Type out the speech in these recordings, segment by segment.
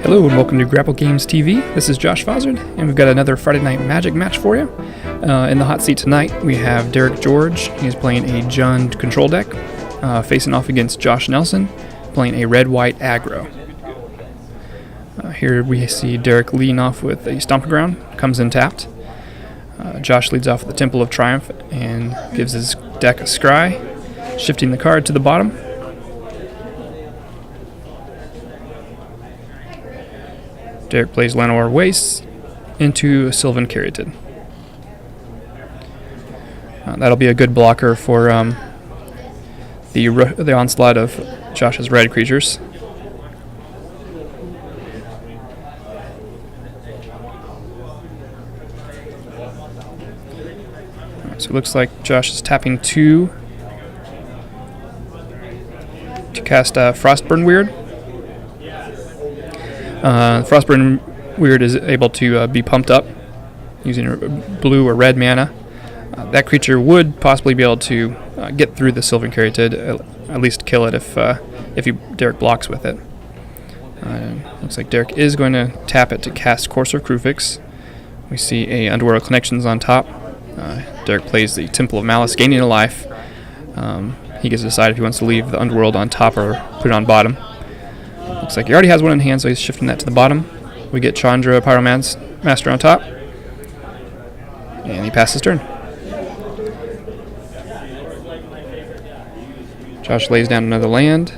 Hello and welcome to Grapple Games TV. This is Josh Fozzard, and we've got another Friday Night Magic match for you. In the hot seat tonight, we have Derrick George. He's playing a Jund control deck, facing off against Josh Nelson, playing a red-white aggro. Here we see Derrick leading off with a Stomping Ground, comes in tapped. Josh leads off with the Temple of Triumph and gives his deck a scry, shifting the card to the bottom. Derrick plays Llanowar Wastes into Sylvan Caryatid. That'll be a good blocker for the onslaught of Josh's red creatures. So it looks like Josh is tapping 2 to cast Frostburn Weird. Frostburn Weird is able to be pumped up using blue or red mana. That creature would possibly be able to get through the Sylvan Caryatid, at least kill it if Derrick blocks with it. Looks like Derrick is going to tap it to cast Courser of Kruphix. We see a Underworld Connections on top. Derrick plays the Temple of Malice, gaining a life. He gets to decide if he wants to leave the Underworld on top or put it on bottom. Looks like he already has one in hand, so he's shifting that to the bottom. We get Chandra Pyromaster on top. And he passes turn. Josh lays down another land.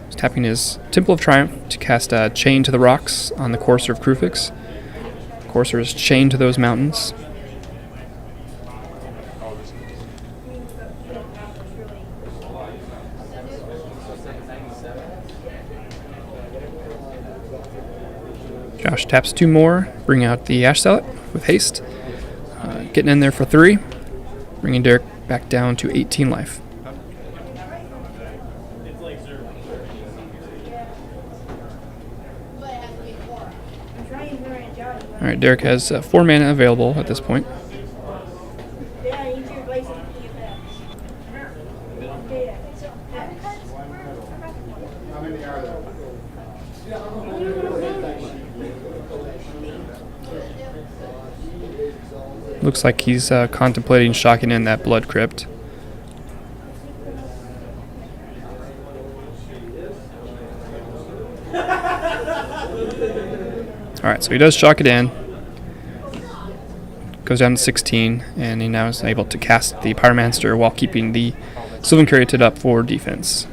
He's tapping his Temple of Triumph to cast Chain to the Rocks on the Courser of Kruphix. Courser is chained to those mountains. Josh taps 2 more, bring out the Ash Zealot with haste, getting in there for 3, bringing Derrick back down to 18 life. Alright, Derrick has 4 mana available at this point. Looks like he's contemplating shocking in that Blood Crypt. Alright, so he does shock it in. Goes down to 16, and he now is able to cast the Pyromancer while keeping the Sylvan Caryatid up for defense.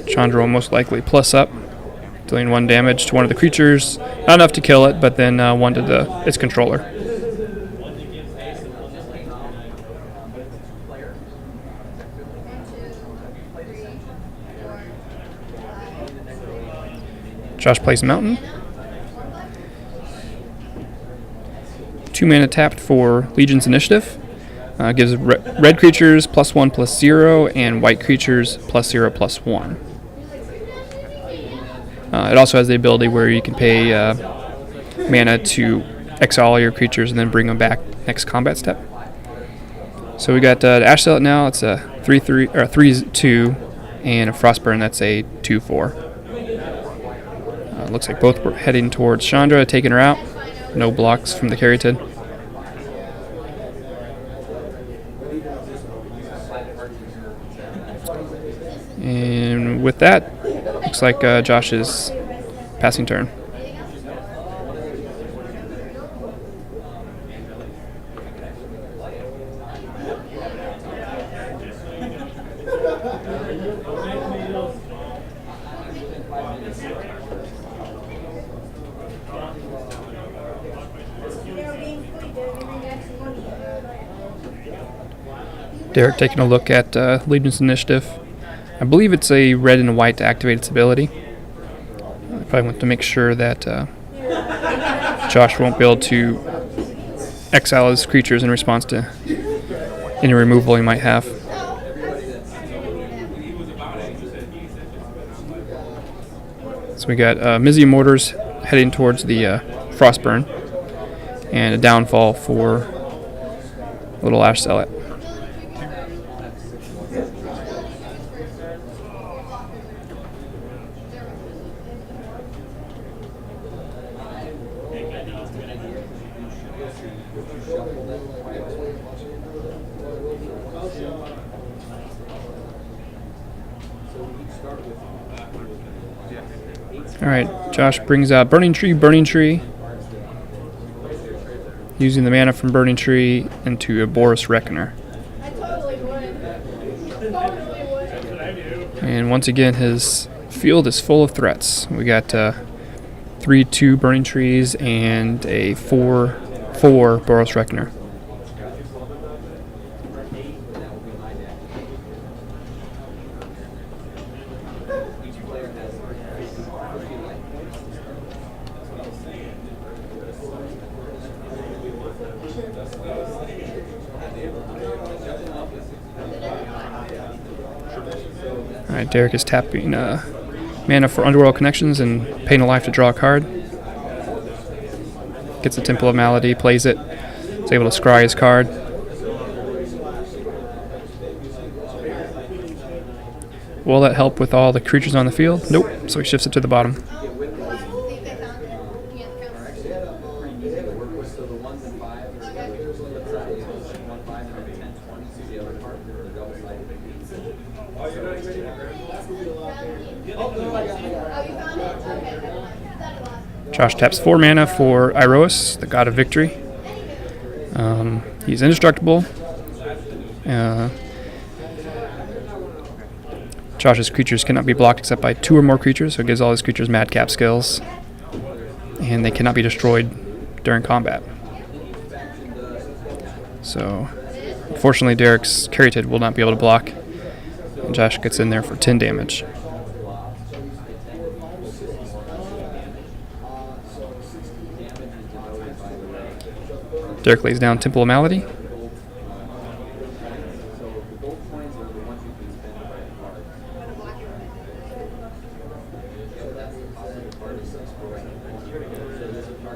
Chandra will most likely plus up, dealing 1 damage to one of the creatures. Not enough to kill it, but then 1 to its controller. Josh plays Mountain. 2 mana tapped for Legion's Initiative. Gives red creatures +1/+0 and white creatures +0/+1. It also has the ability where you can pay mana to exile all your creatures and then bring them back next combat step. So we got Ash Zealot now. It's a 3/2, and a Frostburn. That's a 2/4. Looks like both were heading towards Chandra, taking her out. No blocks from the Caryatid. And with that, looks like Josh is passing turn. Derrick taking a look at Legion's Initiative. I believe it's a red and a white to activate its ability. I probably want to make sure that Josh won't be able to exile his creatures in response to any removal he might have. So we got Mizzy Mortars heading towards the Frostburn. and a downfall for Little Ash Zealot. Alright, Josh brings out Burning Tree. Using the mana from Burning Tree into a Boros Reckoner. And once again, his field is full of threats. We got 3/2 Burning Trees and a 4/4 Boros Reckoner. Alright, Derrick is tapping mana for Underworld Connections and paying a life to draw a card. Gets the Temple of Malady, plays it. Is able to scry his card. Will that help with all the creatures on the field? Nope, so he shifts it to the bottom. Josh taps 4 mana for Iroas, the God of Victory. He's indestructible. Josh's creatures cannot be blocked except by 2 or more creatures, so it gives all his creatures madcap skills. And they cannot be destroyed during combat. So, unfortunately, Derrick's Caryatid will not be able to block. And Josh gets in there for 10 damage. Derrick lays down Temple of Malady.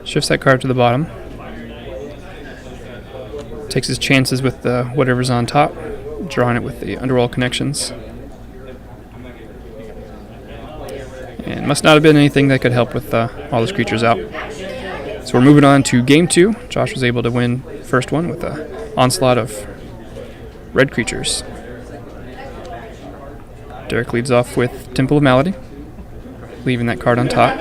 Shifts that card to the bottom. Takes his chances with whatever's on top, drawing it with the Underworld Connections. And must not have been anything that could help with all his creatures out. So we're moving on to game 2. Josh was able to win first one with an onslaught of red creatures. Derrick leads off with Temple of Malady, leaving that card on top.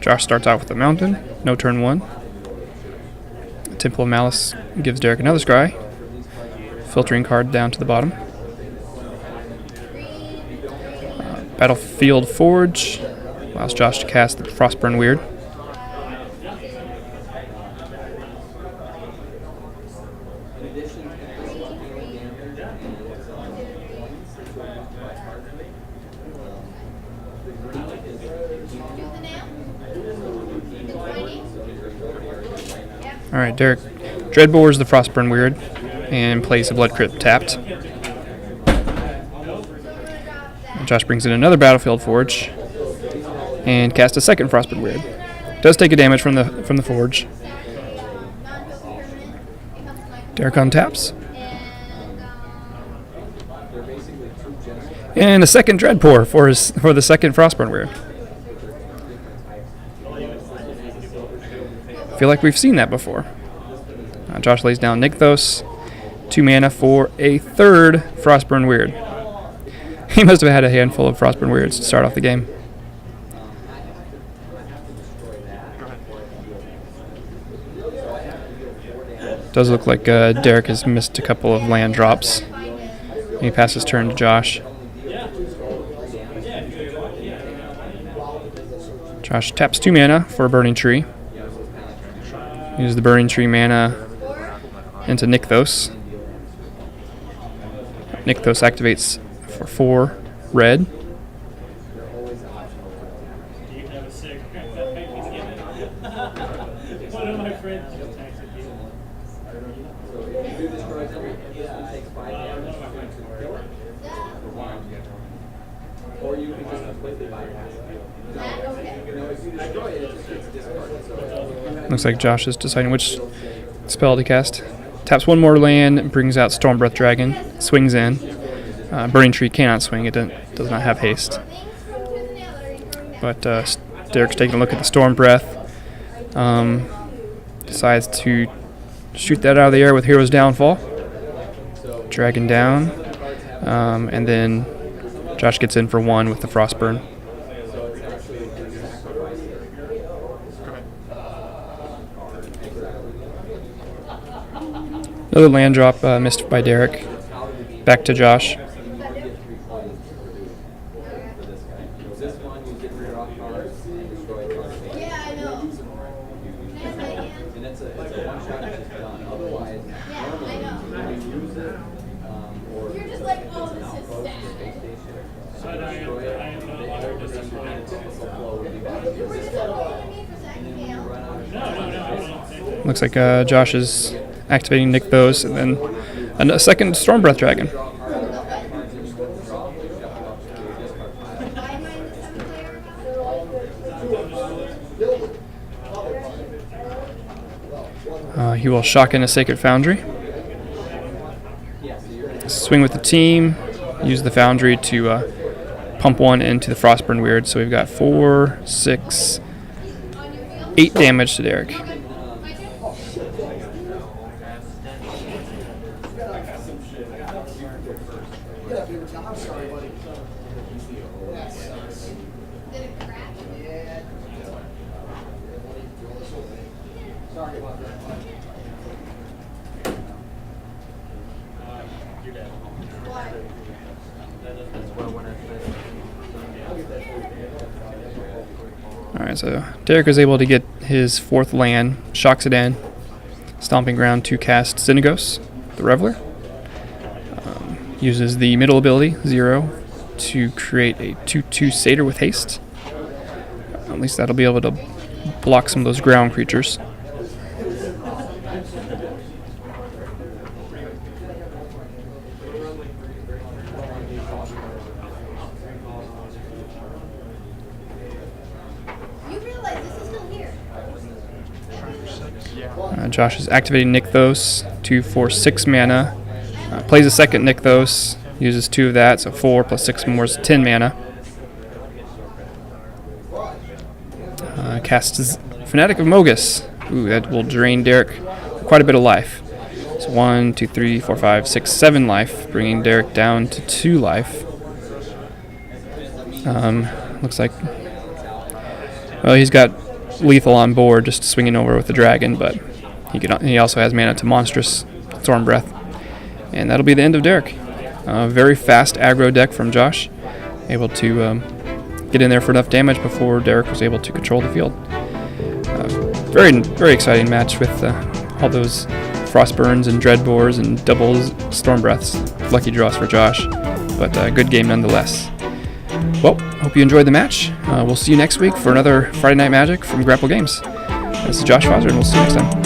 Josh starts out with the Mountain, no turn 1. Temple of Malice gives Derrick another scry, filtering card down to the bottom. Battlefield Forge allows Josh to cast the Frostburn Weird. Alright, Derrick Dreadbores the Frostburn Weird and plays the Blood Crypt tapped. Josh brings in another Battlefield Forge and casts a second Frostburn Weird. Does take a damage from the Forge. Derrick untaps. And a second Dreadbore for the second Frostburn Weird. I feel like we've seen that before. Josh lays down Nykthos, 2 mana for a third Frostburn Weird. He must have had a handful of Frostburn Weirds to start off the game. Does look like Derrick has missed a couple of land drops. He passes turn to Josh. Josh taps 2 mana for a Burning Tree. Use the Burning Tree mana into Nykthos. Nykthos activates for 4 red. Looks like Josh is deciding which spell to cast. Taps one more land, brings out Storm Breath Dragon, swings in. Burning Tree cannot swing, it does not have haste. But Derrick's taking a look at the Storm Breath. Decides to shoot that out of the air with Hero's Downfall. Dragon down. And then Josh gets in for 1 with the Frostburn. Another land drop missed by Derrick. Back to Josh. Looks like Josh is activating Nykthos, and then a second Storm Breath Dragon. He will shock in a Sacred Foundry. Swing with the team. Use the Foundry to pump 1 into the Frostburn Weird. So we've got 4, 6, 8 damage to Derrick. Alright, so Derrick is able to get his 4th land, shocks it in, Stomping Ground to cast Xenagos, the Reveler. Uses the middle ability, 0, to create a 2/2 Satyr with haste. At least that'll be able to block some of those ground creatures. Josh is activating Nykthos, 2 for 6 mana. Plays a second Nykthos, uses 2 of that, so 4 plus 6 more is 10 mana. Casts Fanatic of Mogus. Ooh, that will drain Derrick quite a bit of life. So 1, 2, 3, 4, 5, 6, 7 life, bringing Derrick down to 2 life. Looks like, well, he's got lethal on board, just swinging over with the dragon, but he also has mana to Monstrous Storm Breath. And that'll be the end of Derrick. Very fast aggro deck from Josh, able to get in there for enough damage before Derrick was able to control the field. Very, very exciting match with all those Frostburns and Dreadbores and double Storm Breaths. Lucky draws for Josh, but good game nonetheless. Well, hope you enjoyed the match. We'll see you next week for another Friday Night Magic from Grapple Games. This is Josh Foster, and we'll see you next time.